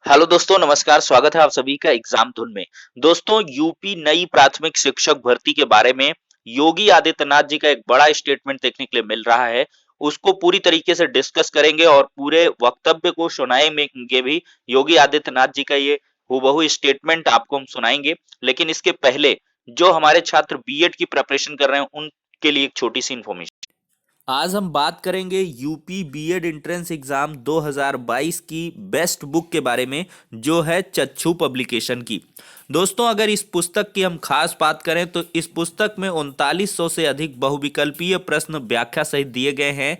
Hello दोस्तों, नमस्कार। स्वागत है आप सभी का एग्जाम धुन में। दोस्तों, यूपी नई प्राथमिक शिक्षक भर्ती के बारे में योगी आदित्यनाथ जी का एक बड़ा स्टेटमेंट देखने के लिए मिल रहा है। उसको पूरी तरीके से डिस्कस करेंगे और पूरे वक्तव्य को सुनाएंगे भी। योगी आदित्यनाथ जी का ये हूबहू स्टेटमेंट आपको हम सुनाएंगे। लेकिन इसके पहले जो हमारे छात्र बीएड की प्रिपरेशन कर रहे हैं उनके लिए एक छोटी सी इन्फॉर्मेशन। आज हम बात करेंगे यूपी बीएड एंट्रेंस एग्जाम 2022 की बेस्ट बुक के बारे में, जो है चक्षु पब्लिकेशन की। दोस्तों, अगर इस पुस्तक की हम खास बात करें तो इस पुस्तक में 3900 से अधिक बहुविकल्पीय प्रश्न व्याख्या सहित दिए गए हैं।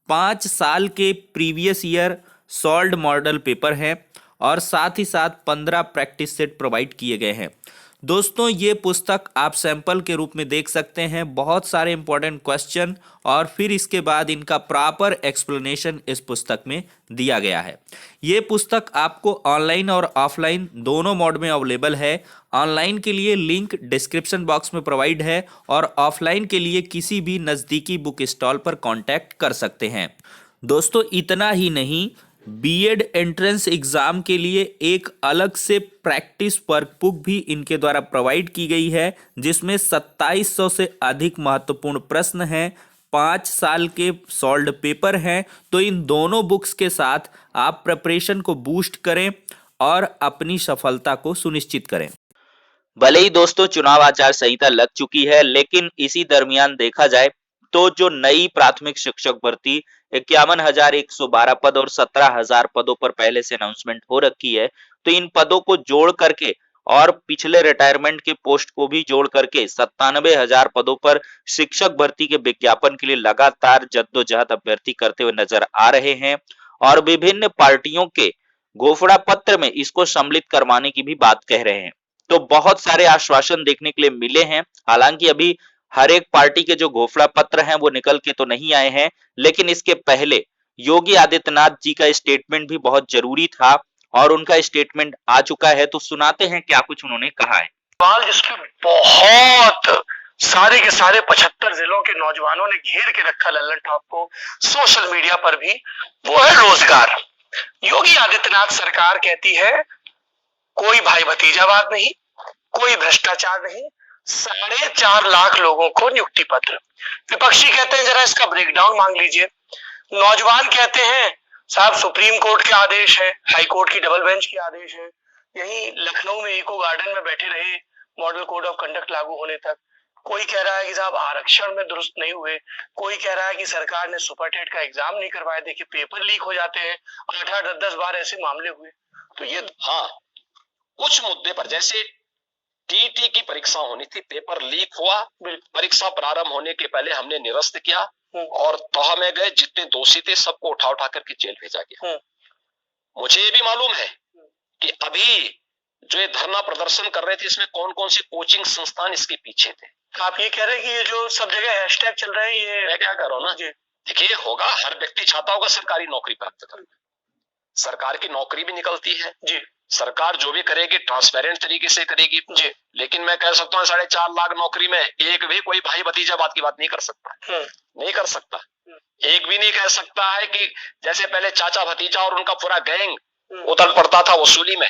5 साल के previous year solved model paper हैं और साथ ही साथ 15 प्रैक्टिस सेट प्रोवाइड किए गए हैं। दोस्तों, ये पुस्तक आप सैंपल के रूप में देख सकते हैं। बहुत सारे इंपॉर्टेंट क्वेश्चन और फिर इसके बाद इनका प्रॉपर एक्सप्लेनेशन इस पुस्तक में दिया गया है। ये पुस्तक आपको ऑनलाइन और ऑफलाइन दोनों मोड में अवेलेबल है। ऑनलाइन के लिए लिंक डिस्क्रिप्शन बॉक्स में प्रोवाइड है और ऑफलाइन के लिए किसी भी नज़दीकी बुक स्टॉल पर कॉन्टैक्ट कर सकते हैं। दोस्तों, इतना ही नहीं, बीएड एंट्रेंस एग्जाम के लिए एक अलग से प्रैक्टिस वर्कबुक भी इनके द्वारा प्रोवाइड की गई है, जिसमें 2700 से अधिक महत्वपूर्ण प्रश्न हैं। 5 साल के सॉल्व्ड पेपर हैं। तो इन दोनों बुक्स के साथ आप प्रिपरेशन को बूस्ट करें और अपनी सफलता को सुनिश्चित करें। भले ही दोस्तों चुनाव आचार संहिता लग चुकी है, लेकिन इसी दरमियान देखा जाए तो जो नई प्राथमिक शिक्षक भर्ती 51,112 पद और 17,000 पदों पर पहले से अनाउंसमेंट हो रखी है। तो इन पदों को जोड़ करके और पिछले रिटायरमेंट के पोस्ट को भी जोड़ करके 97,000 पदों पर शिक्षक भर्ती के विज्ञापन के लिए लगातार जद्दोजहद अभ्यर्थी करते हुए नजर आ रहे हैं और विभिन्न पार्टियों के घोषणा पत्र में इसको सम्मिलित करवाने की भी बात कह रहे हैं। तो बहुत सारे आश्वासन देखने के लिए मिले हैं। हालांकि अभी हर एक पार्टी के जो घोषणा पत्र हैं वो निकल के तो नहीं आए हैं, लेकिन इसके पहले योगी आदित्यनाथ जी का स्टेटमेंट भी बहुत जरूरी था और उनका स्टेटमेंट आ चुका है। तो सुनाते हैं क्या कुछ उन्होंने कहा है। सवाल जिसके बहुत सारे के सारे 75 जिलों के नौजवानों ने घेर के रखा लल्लन टॉप को सोशल मीडिया पर भी, वो है रोजगार। योगी आदित्यनाथ सरकार कहती है कोई भाई भतीजावाद नहीं, कोई भ्रष्टाचार नहीं, 4.5 लाख लोगों को नियुक्ति पत्र। विपक्षी कहते हैं जरा इसका ब्रेकडाउन मांग लीजिए। नौजवान कहते हैं साहब सुप्रीम कोर्ट के आदेश है, हाई कोर्ट की डबल बेंच के आदेश है, यही लखनऊ में इको गार्डन में बैठे रहे मॉडल कोड ऑफ कंडक्ट लागू होने तक। कोई कह रहा है कि साहब आरक्षण में दुरुस्त नहीं हुए, कोई कह रहा है कि सरकार ने सुपर टेट का एग्जाम नहीं करवाया, देखिए पेपर लीक हो जाते हैं, 8-8 10-10 बार ऐसे मामले हुए। तो ये हाँ, कुछ मुद्दे पर जैसे टीटी की परीक्षा होनी थी, पेपर लीक हुआ, परीक्षा प्रारंभ होने के पहले हमने निरस्त किया और तह में गए, जितने दोषी थे सबको उठा उठा करके जेल भेजा गया। मुझे ये भी मालूम है कि अभी जो ये धरना प्रदर्शन कर रहे थे इसमें कौन कौन से कोचिंग संस्थान इसके पीछे थे। आप ये कह रहे हैं कि ये जो सब जगह हैशटैग चल रहे हैं, ये मैं क्या कर रहा हूं ना, देखिए होगा, हर व्यक्ति चाहता होगा सरकारी नौकरी प्राप्त करना, सरकार की नौकरी भी निकलती है जी, सरकार जो भी करेगी ट्रांसपेरेंट तरीके से करेगी जी। लेकिन मैं कह सकता हूँ 4.5 लाख नौकरी में एक भी कोई भाई भतीजावाद की बात नहीं कर सकता, नहीं कर सकता। एक भी नहीं कह सकता है कि जैसे पहले चाचा भतीजा और उनका पूरा गैंग उतर पड़ता था वसूली में,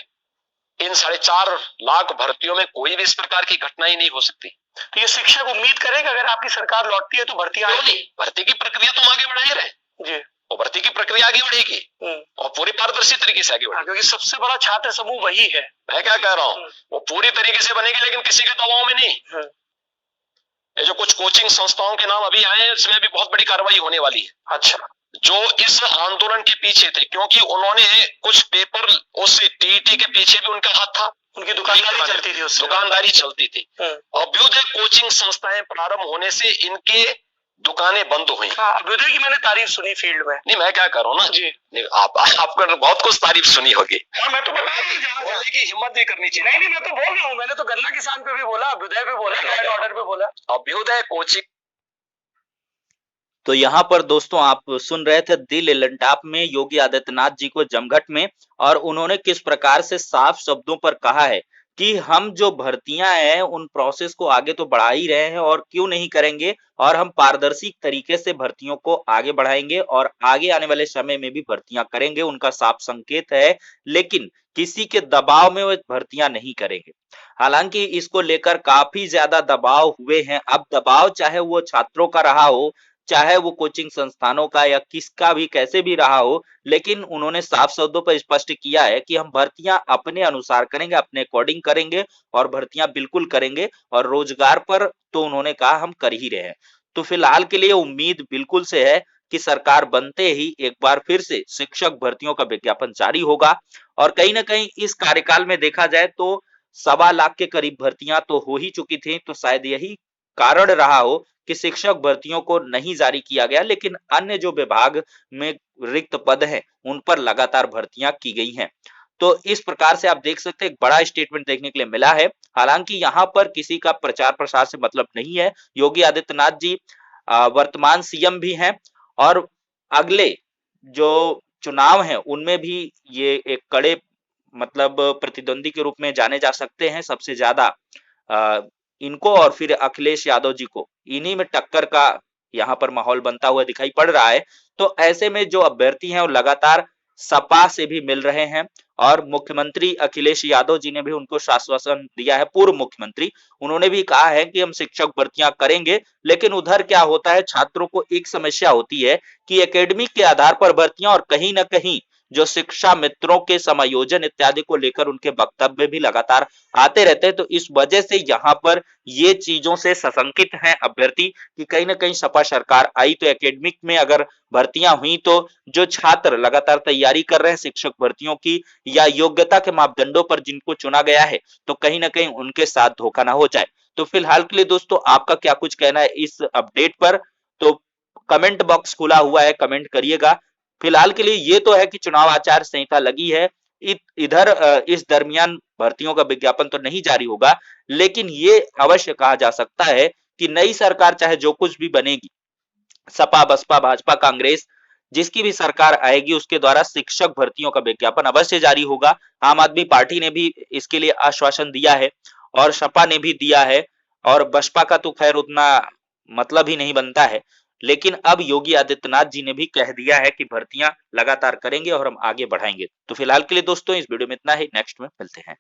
इन 4.5 लाख भर्तियों में कोई भी इस प्रकार की घटना ही नहीं हो सकती। तो ये शिक्षक उम्मीद करें कि अगर आपकी सरकार लौटती है तो भर्ती आएगी। भर्ती की प्रक्रिया तुम आगे बढ़ा ही रहे जी, और भर्ती की प्रक्रिया आगे बढ़ेगी और पूरी पारदर्शी तरीके से आगे बढ़ेगी, क्योंकि सबसे बड़ा छात्र समूह वही है। मैं क्या कह रहा हूँ, वो पूरी तरीके से बनेगी, लेकिन किसी के दबाव में नहीं। ये जो कुछ कोचिंग संस्थाओं के नाम अभी आए हैं, इसमें भी बहुत बड़ी कार्रवाई होने वाली है। अच्छा, जो इस आंदोलन के पीछे थे, क्योंकि उन्होंने कुछ पेपर, उस टीटी के पीछे भी उनका हाथ था, उनकी दुकानदारी चलती थी, उससे दुकानदारी चलती थी। अभ्युदय कोचिंग संस्थाएं प्रारंभ होने से इनके दुकानें बंद हुई। अभ्युदय की मैंने तारीफ सुनी फील्ड में। नहीं, मैं क्या करूँ ना जी, आपको बहुत कुछ तारीफ सुनी होगी। हाँ, मैं तो बोलने की हिम्मत भी करनी चाहिए। नहीं, मैं तो बोल रहा हूँ, मैंने तो गन्ना किसान पे भी बोला, अभ्युदय पे बोला, लॉ एंड ऑर्डर पे बोला। अभ्युदय कोचिंग। तो यहाँ पर दोस्तों आप सुन रहे थे दिल लंटाप में योगी आदित्यनाथ जी को जमघट में, और उन्होंने किस प्रकार से साफ शब्दों पर कहा है कि हम जो भर्तियां हैं उन प्रोसेस को आगे तो बढ़ा ही रहे हैं और क्यों नहीं करेंगे, और हम पारदर्शी तरीके से भर्तियों को आगे बढ़ाएंगे और आगे आने वाले समय में भी भर्तियां करेंगे, उनका साफ संकेत है। लेकिन किसी के दबाव में वो भर्तियां नहीं करेंगे। हालांकि इसको लेकर काफी ज्यादा दबाव हुए हैं। अब दबाव चाहे वो छात्रों का रहा हो, चाहे वो कोचिंग संस्थानों का या किसका भी कैसे भी रहा हो, लेकिन उन्होंने साफ शब्दों पर स्पष्ट किया है कि हम भर्तियां अपने अनुसार करेंगे, अपने अकॉर्डिंग करेंगे और भर्तियां बिल्कुल करेंगे, और रोजगार पर तो उन्होंने कहा हम कर ही रहे हैं। तो फिलहाल के लिए उम्मीद बिल्कुल से है कि सरकार बनते ही एक बार फिर से शिक्षक भर्तियों का विज्ञापन जारी होगा, और कहीं ना कहीं इस कार्यकाल में देखा जाए तो 1.25 लाख के करीब भर्तियां तो हो ही चुकी थी, तो शायद यही कारण रहा हो कि शिक्षक भर्तियों को नहीं जारी किया गया, लेकिन अन्य जो विभाग में रिक्त पद हैं उन पर लगातार भर्तियां की गई हैं। तो इस प्रकार से आप देख सकते हैं एक बड़ा स्टेटमेंट देखने के लिए मिला है। हालांकि यहाँ पर किसी का प्रचार प्रसार से मतलब नहीं है। योगी आदित्यनाथ जी वर्तमान सीएम भी हैं, और अगले जो चुनाव हैं उनमें भी ये एक कड़े मतलब प्रतिद्वंदी के रूप में जाने जा सकते हैं। सबसे ज्यादा इनको और फिर अखिलेश यादव जी को, इन्हीं में टक्कर का यहाँ पर माहौल बनता हुआ दिखाई पड़ रहा है। तो ऐसे में जो अभ्यर्थी हैं वो लगातार सपा से भी मिल रहे हैं, और मुख्यमंत्री अखिलेश यादव जी ने भी उनको आश्वासन दिया है। पूर्व मुख्यमंत्री, उन्होंने भी कहा है कि हम शिक्षक भर्तियां करेंगे। लेकिन उधर क्या होता है, छात्रों को एक समस्या होती है कि एकेडमिक के आधार पर भर्तियां, और कहीं ना कहीं जो शिक्षा मित्रों के समायोजन इत्यादि को लेकर उनके वक्तव्य भी लगातार आते रहते हैं। तो इस वजह से यहाँ पर ये चीजों से सशंकित हैं अभ्यर्थी कि कहीं ना कहीं सपा सरकार आई तो एकेडमिक में अगर भर्तियां हुई तो जो छात्र लगातार तैयारी कर रहे हैं शिक्षक भर्तियों की या योग्यता के मापदंडों पर जिनको चुना गया है, तो कहीं ना कहीं उनके साथ धोखा ना हो जाए। तो फिलहाल के लिए दोस्तों आपका क्या कुछ कहना है इस अपडेट पर, तो कमेंट बॉक्स खुला हुआ है, कमेंट करिएगा। फिलहाल के लिए ये तो है कि चुनाव आचार संहिता लगी है, इधर इस दरमियान भर्तियों का विज्ञापन तो नहीं जारी होगा, लेकिन ये अवश्य कहा जा सकता है कि नई सरकार चाहे जो कुछ भी बनेगी, सपा बसपा भाजपा कांग्रेस जिसकी भी सरकार आएगी उसके द्वारा शिक्षक भर्तियों का विज्ञापन अवश्य जारी होगा। आम आदमी पार्टी ने भी इसके लिए आश्वासन दिया है, और सपा ने भी दिया है, और बसपा का तो खैर उतना मतलब ही नहीं बनता है। लेकिन अब योगी आदित्यनाथ जी ने भी कह दिया है कि भर्तियां लगातार करेंगे और हम आगे बढ़ाएंगे। तो फिलहाल के लिए दोस्तों इस वीडियो में इतना ही, नेक्स्ट में मिलते हैं।